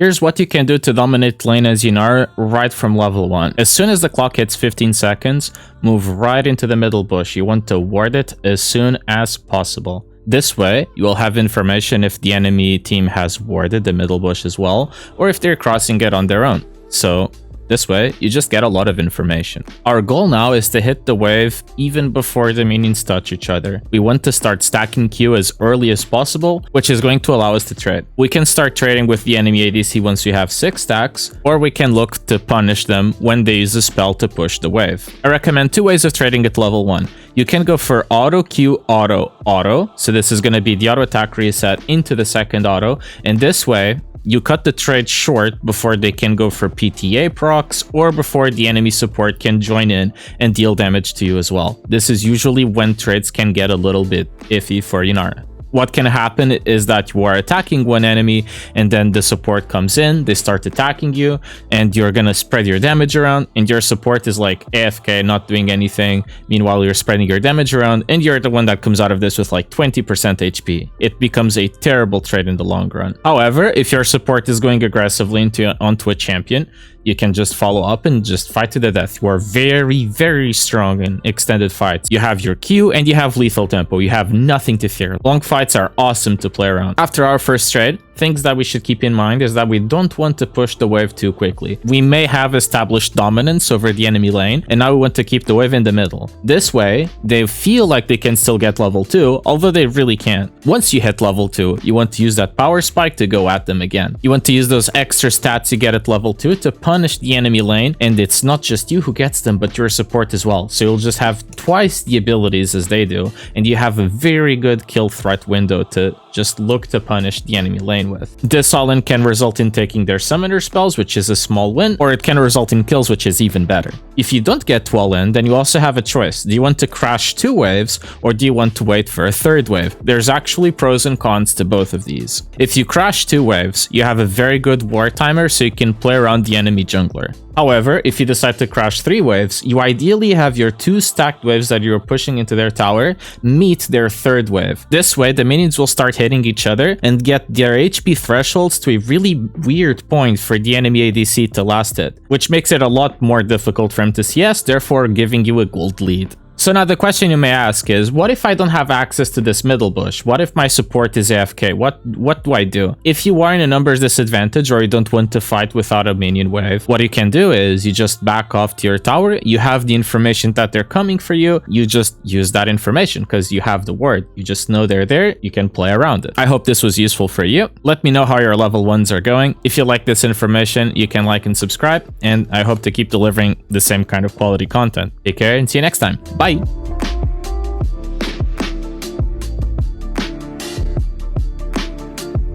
Here's what you can do to dominate lane as Yunara right from level 1. As soon as the clock hits 15 seconds, move right into the middle bush. You want to ward it as soon as possible. This way, you will have information if the enemy team has warded the middle bush as well, or if they're crossing it on their own. So this way, you just get a lot of information. Our goal now is to hit the wave even before the minions touch each other. We want to start stacking Q as early as possible, which is going to allow us to trade. We can start trading with the enemy ADC once we have 6 stacks, or we can look to punish them when they use a spell to push the wave. I recommend 2 ways of trading at level 1. You can go for auto Q, auto. So this is going to be the auto attack reset into the second auto, and this way, you cut the trade short before they can go for PTA procs or before the enemy support can join in and deal damage to you as well. This is usually when trades can get a little bit iffy for Yunara. What can happen is that you are attacking one enemy and then the support comes in, they start attacking you, and you're gonna spread your damage around, and your support is like AFK, not doing anything. Meanwhile, you're spreading your damage around, and you're the one that comes out of this with like 20% HP. It becomes a terrible trade in the long run. However, if your support is going aggressively onto a champion, you can just follow up and just fight to the death. You are very, very strong in extended fights. You have your Q and you have lethal tempo. You have nothing to fear. Long fights are awesome to play around. After our first trade, things that we should keep in mind is that we don't want to push the wave too quickly. We may have established dominance over the enemy lane, and now we want to keep the wave in the middle. This way, they feel like they can still get level 2, although they really can't. Once you hit level 2, you want to use that power spike to go at them again. You want to use those extra stats you get at level 2 to punish the enemy lane, and it's not just you who gets them, but your support as well. So you'll just have twice the abilities as they do, and you have a very good kill threat window to just look to punish the enemy lane with. This all-in can result in taking their summoner spells, which is a small win, or it can result in kills, which is even better. If you don't get to all-in, then you also have a choice. Do you want to crash 2 waves, or do you want to wait for a 3rd wave? There's actually pros and cons to both of these. If you crash 2 waves, you have a very good war timer, so you can play around the enemy jungler. However, if you decide to crash 3 waves, you ideally have your 2 stacked waves that you're pushing into their tower meet their 3rd wave. This way, the minions will start hitting each other and get their HP thresholds to a really weird point for the enemy ADC to last it, which makes it a lot more difficult for him to CS, therefore giving you a gold lead. So now the question you may ask is, what if I don't have access to this middle bush? What if my support is AFK? What do I do? If you are in a numbers disadvantage or you don't want to fight without a minion wave, what you can do is you just back off to your tower. You have the information that they're coming for you. You just use that information because you have the word. You just know they're there. You can play around it. I hope this was useful for you. Let me know how your level 1s are going. If you like this information, you can like and subscribe. And I hope to keep delivering the same kind of quality content. Take care and see you next time. Bye.